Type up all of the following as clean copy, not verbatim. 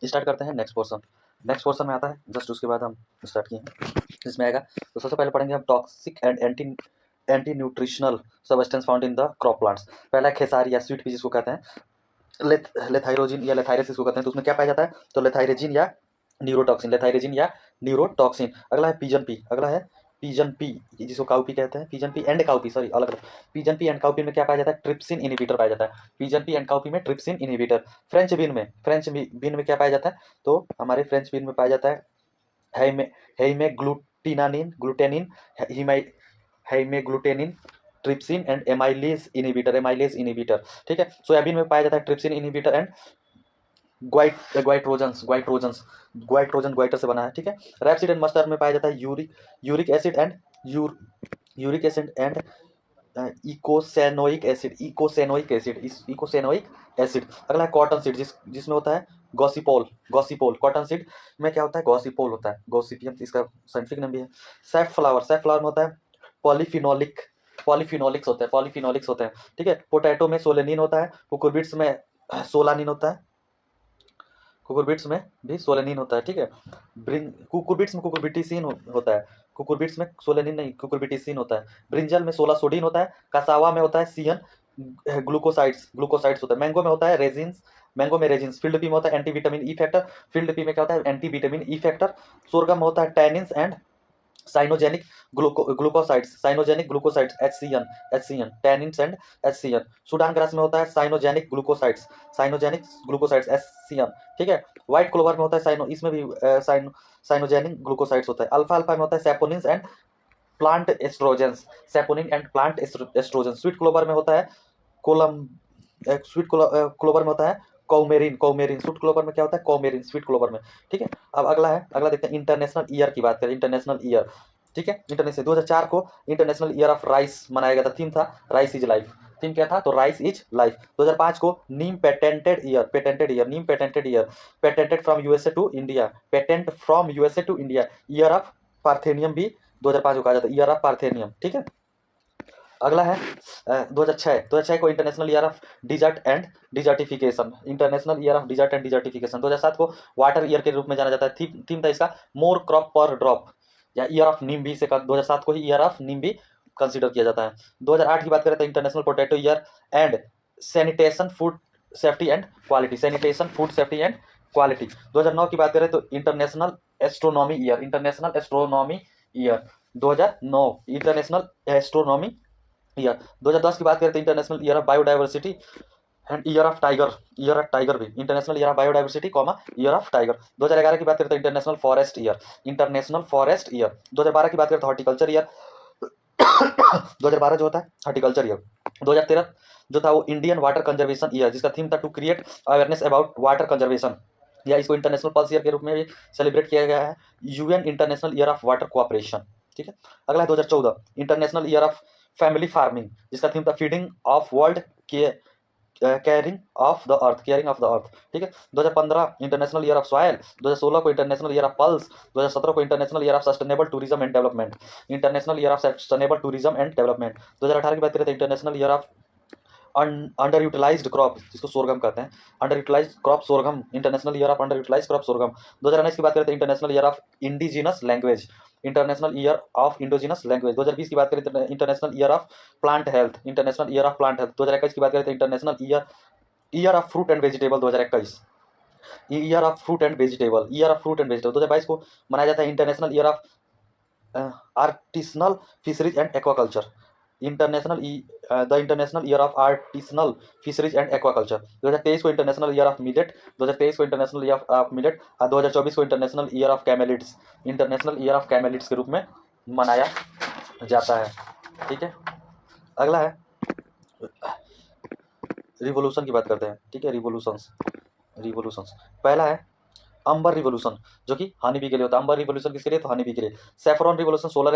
Start करते हैं next portion. Next portion में आता है जस्ट उसके बाद हम स्टार्ट किए हैं, इसमें आएगा। तो सबसे पहले पढ़ेंगे हम toxic and anti nutritional substance found in the crop plants. पहला खेसारी या स्वीट पी जिसको कहते हैं, लेथाइरोजिन या लेथाइरस इसको कहते हैं। तो उसमें क्या पाया जाता है, तो लेथाइरेजिन या न्यूरोटॉक्सिन, लेथाइरेजिन या न्यूरोटॉक्सिन। अगला है पीजन पी, अगला है पीजन पी जिसको काउपी कहते हैं, pigeon pea and cowpea, sorry अलग अलग। पीजन पी एंड काउपी में क्या पाया जाता है, ट्रिप्सिन इनहिबिटर पाया जाता है। पीजन पी एंड काउपी में ट्रिप्सिन इनहिबिटर। फ्रेंच बीन में क्या पाया जाता है, तो हमारे फ्रेंच बीन में पाया जाता है haemagglutinin, glutenin, haemagglutinin, trypsin and amylase inhibitor. ठीक है। सोयाबीन में पाया जाता है trypsin inhibitor and goitrogen goitre से बना है। ठीक है। रैपसीड एंड मस्टर्ड में पाया जाता है यूरिक एसिड एंड इकोसेनोइक एसिड। अगला है कॉटन सीड जिसमें होता है गॉसिपोल। कॉटन सीड में क्या होता है, गॉसिपोल होता है, गॉसिपियम इसका साइंटिफिक नेम भी है। सैफ फ्लावर में होता है पॉलीफिनोलिक्स होते हैं। ठीक है। पोटैटो में सोलेनिन होता है, कुकुरबिट्स में सोलानिन होता है, कुकुरबिट्स में भी सोलेनिन होता है। ठीक है। कुकुरबिट्स में कुकुरबिटिसिन होता है, कुकुरबिट्स में सोलेनिन नहीं, कुकुरबिटिसिन होता है। ब्रिंजल में सोला सोडिन होता है, कसावा में होता है सियन ग्लूकोसाइड्स होता है। मैंगो में रेजिन्स। फील्ड पी में होता है anti vitamin E factor, field pea में क्या होता है, anti vitamin E factor. Sorghum में होता है tannins and cyanogenic glucosides HCN tannins and HCN. Sudan grass में होता है साइनोजेनिक ग्लूकोसाइड्स एचसीएन। ठीक है। व्हाइट क्लोवर में होता है इसमें भी साइनोजेनिक ग्लूकोसाइड्स होता है। अल्फा अल्फा में होता है saponins and plant oestrogens, sweet clover में होता है कोलम क्लोवर में होता है कौमेरिन। स्वीट क्लोवर में क्या होता है, कौमेरिन स्वीट क्लोवर में। ठीक है। अब अगला देखते हैं इंटरनेशनल ईयर की बात करें, इंटरनेशनल ईयर। ठीक है। इंटरनेशनल 2004 को इंटरनेशनल ईयर ऑफ राइस मनाया गया था। थीम था राइस इज लाइफ। थीम क्या था, तो राइस इज लाइफ। 2005 को neem patented year, patented from USA to India, year of parthenium भी 2005 को कहा जाता है, ईयर ऑफ पार्थेनियम। ठीक है। अगला है 2006 को international year of dessert and desertification, 2007 को वाटर ईयर के रूप में जाना जाता है। थीम था इसका मोर क्रॉप पर ड्रॉप, या ईयर ऑफ नीम भी से 2007 को ही ईयर ऑफ नीम भी कंसिडर किया जाता है। 2008 की बात करें तो international potato year and sanitation food safety and quality, 2009 की बात करें तो international astronomy year 2009 international astronomy year. 2010 की बात करें तो international year of biodiversity and year of tiger भी, international year of biodiversity year of tiger. 2011 की बात करें तो इंटरनेशनल फॉरेस्ट ईयर। 2012 की बात करें तो हॉर्टिकल्चर ईयर 2012 जो होता है हॉर्टिकल्चर ईयर। 2013 जो था वो इंडियन वाटर कंजर्वेशन ईयर, जिसका थीम था to create awareness about water conservation, या इसको इंटरनेशनल पल्स ईयर के रूप में भी सेलिब्रेट किया गया है, UN international year of water cooperation. ठीक है। अगला है 2014 international year of family farming, जिसका थीम था फीडिंग ऑफ वर्ल्ड के केयरिंग ऑफ द अर्थ। ठीक है। 2015 इंटरनेशनल ईयर ऑफ सॉयल, 2016 को इंटरनेशनल ईयर ऑफ पल्स, 2017 को international year of sustainable tourism and development, 2018 की बात करें तो international year of underutilised crop, जिसको सोरगम कहते हैं, underutilised crop sorghum, international year of underutilised crop sorghum. 2019 की बात करें तो international year of indigenous language, 2020 की बात करें तो international year of plant health, 2021 की बात करें तो international year of fruit and vegetable 2021, year of fruit and vegetable 2022 को मनाया जाता है international year of artisanal fisheries and aquaculture, international year of artisanal fisheries and aquaculture. 2023 को इंटरनेशनल ईयर ऑफ मिलेट, 2024 को इंटरनेशनल ईयर ऑफ कैमेलिड्स के रूप में मनाया जाता है। ठीक है। अगला है रिवोल्यूशन की बात करते हैं। ठीक है। रिवोल्यूशंस पहला है अंबर रिवोल्यूशन, जो कि हनी बी के लिए होता है। अंबर रिवोल्यूशन किसके लिए, तो हनी बी के लिए। Saffron revolution solar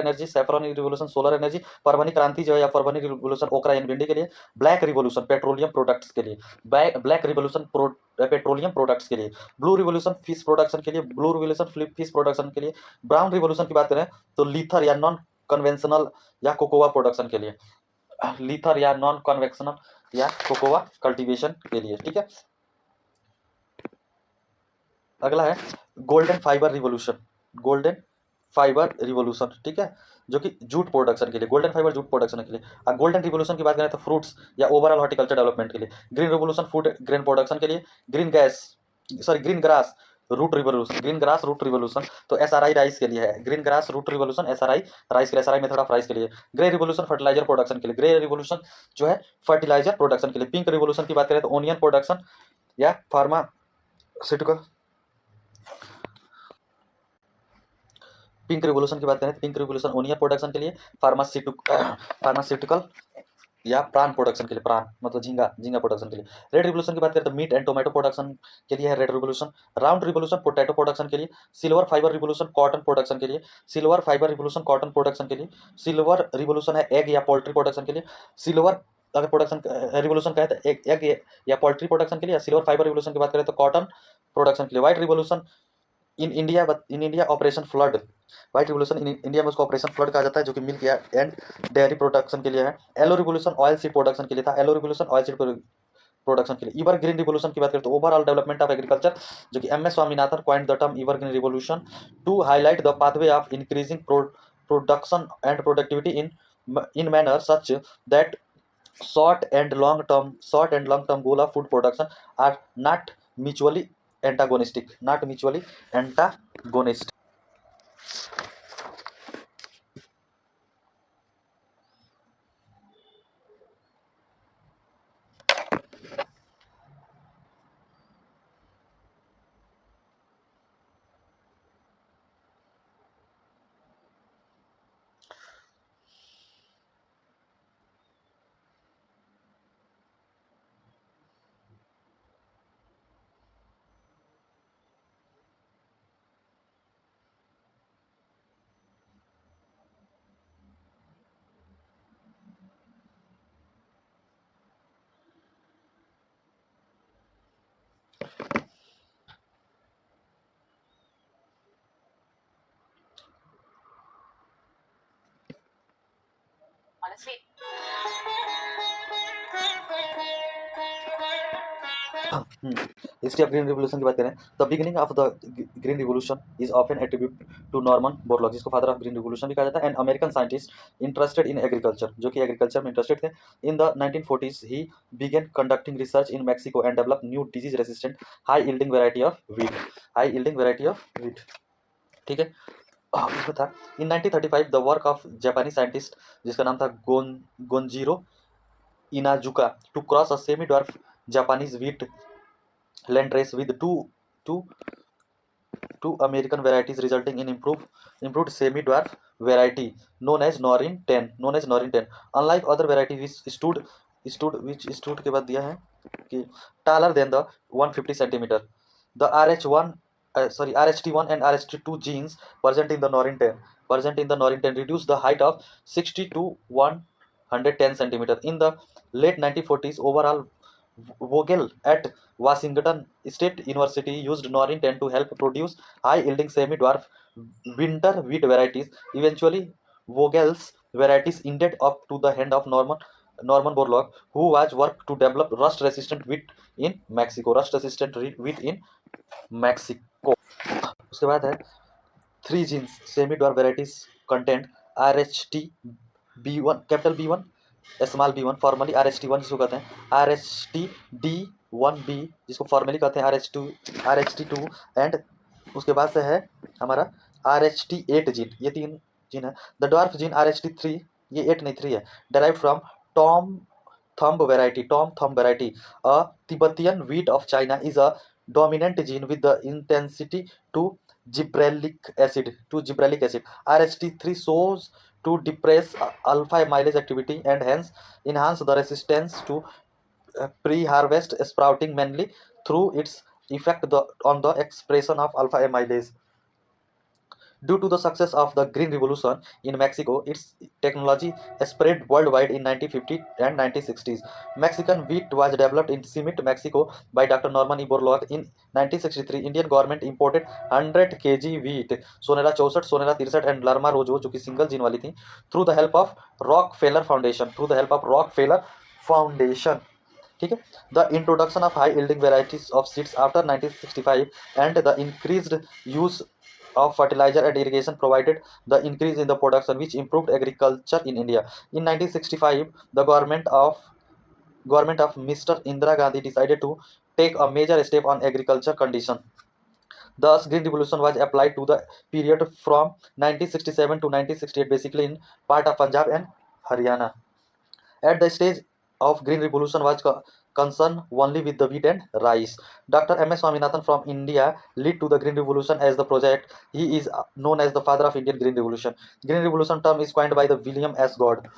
energy. परवनी क्रांति जो है या परवनी रिवोल्यूशन ओकरा यानी भिंडी के लिए। ब्लैक रिवोल्यूशन पेट्रोलियम प्रोडक्ट्स के लिए, ब्लू रिवोल्यूशन फिश प्रोडक्शन के लिए, ब्राउन रिवोल्यूशन की बात करें तो लीथर या नॉन कन्वेंशनल या कोकोआ प्रोडक्शन के लिए, कोकोआ कल्टीवेशन के लिए। ठीक है। अगला है golden fibre revolution, golden fibre revolution, ठीक है, जो कि जूट प्रोडक्शन के लिए, गोल्डन फाइबर जूट प्रोडक्शन के लिए। और गोल्डन रिवोल्यूशन की बात करें तो फ्रूट्स या ओवरऑल हॉर्टिकल्चर डेवलपमेंट के लिए। Green revolution food grain production के लिए। Green gas, sorry green grass root revolution, green grass root revolution तो एसआरआई राइस के लिए है। Green grass root revolution SRI rice के लिए, एसआरआई मेथड ऑफ राइस के लिए। ग्रे रिवोल्यूशन फर्टिलाइजर प्रोडक्शन के लिए, ग्रे रिवोल्यूशन जो है फर्टिलाइजर प्रोडक्शन के लिए। पिंक रिवोल्यूशन की बात करें तो ओनियन प्रोडक्शन या फार्मास्यूटिकल, पिंक रिवोल्यूशन की बात करें तो पिंक रिवोल्यूशन ओनियन प्रोडक्शन के लिए, फार्मास्यूटिकल या प्राण प्रोडक्शन के लिए, प्राण मतलब झींगा, झींगा प्रोडक्शन के लिए। रेड रिवोल्यूशन की बात करें तो मीट एंड टोमेटो प्रोडक्शन के लिए है red revolution. Round revolution potato production के लिए। Silver fibre revolution cotton production के लिए, silver fibre revolution cotton production के लिए। सिल्वर रिवोल्यूशन है एग या पोल्ट्री प्रोडक्शन के लिए। सिल्वर अगर प्रोडक्शन रिवोल्यूशन कहे तो एग या पोल्ट्री प्रोडक्शन के लिए। सिल्वर फाइबर रिवोल्यूशन की बात करें तो कॉटन प्रोडक्शन के लिए। White revolution in India operation flood, white revolution in India में उसको ऑपरेशन फ्लड कहा जाता है, जो कि मिल्क या एंड डेयरी प्रोडक्शन के लिए है। Yellow revolution oil seed production के लिए था, yellow revolution oil seed production के लिए। इवर ग्रीन रिवोल्यूशन की बात करें तो ओवरऑल डेवलपमेंट ऑफ एग्रीकल्चर, जो कि M S Swaminathan coined the term evergreen revolution to highlight the pathway of increasing production and productivity in manner such that short and long term goal of food production are not mutually antagonistic. Honestly, history of green revolution की बात करें the beginning of the green revolution is often attribute to Norman Borlaug, जिसको father of green revolution भी कहा जाता है, an American scientist interested in agriculture, जो कि एग्रीकल्चर में इंटरेस्टेड थे। इन द 1940s ही began conducting research in Mexico and develop new disease resistant high yielding variety of wheat, high yielding variety of wheat, ठीक है। इसमें था in 1935 the work of जापानी साइंटिस्ट जिसका नाम था Gonjiro Inazuka to cross a semi dwarf Japanese wheat landrace with two two American varieties, resulting in improved semi-dwarf variety known as Norin 10, Unlike other varieties which stood के बाद दिया है कि taller than the 150 centimeter, the RH1 and RH2 genes present in the Norin 10 reduce the height of 60 to 110 centimeter. In the late 1940s, overall Vogel at Washington State University used Norin 10 to help produce high-yielding semi-dwarf winter wheat varieties. Eventually, Vogel's varieties ended up to the hand of Norman Borlaug, who was worked to develop rust-resistant wheat in Mexico. उसके बाद है three jeans semi dwarf varieties content RH1 capital B1 small B1 formally RH1 जिसको कहते हैं, RH1B जिसको formally कहते हैं RH2 and उसके बाद से है हमारा RH8 जीन, ये 3 जीन है। द डॉर्फ जीन RH3, ये 8 नहीं 3 है, derived from Tom thumb variety a Tibetan wheat of China is a dominant gene with the intensity to gibberellic acid. RH3 shows to depress alpha amylase activity and hence enhance the resistance to pre-harvest sprouting, mainly through its effect on the expression of alpha amylase. Due to the success of the Green Revolution in Mexico, its technology spread worldwide in 1950 and 1960s. Mexican wheat was developed in Cemit, Mexico by Dr. Norman E. Borlaug. In 1963, Indian government imported 100 kg wheat, Sonera 64, Sonera 63 and Lerma Rojo, जो कि single gene वाली थी, through the help of Rockefeller Foundation. ठीक है। The introduction of high yielding varieties of seeds after 1965 and the increased use of fertilizer and irrigation provided the increase in the production which improved agriculture in India. In 1965, the government of Mr. Indira Gandhi decided to take a major step on agriculture condition. Thus, Green Revolution was applied to the period from 1967 to 1968, basically in part of Punjab and Haryana. At the stage of Green Revolution was concerned only with the wheat and rice. Dr. M. S. Swaminathan from India led to the Green Revolution as the project. He is known as the father of Indian Green Revolution. Green Revolution term is coined by the William S. God.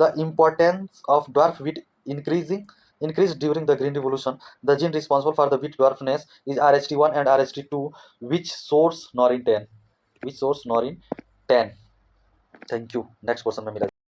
The importance of dwarf wheat increased during the Green Revolution. The gene responsible for the wheat dwarfness is RHT1 and RHT2, which source Norin 10. Which source Norin 10. Thank you. Next question में मिला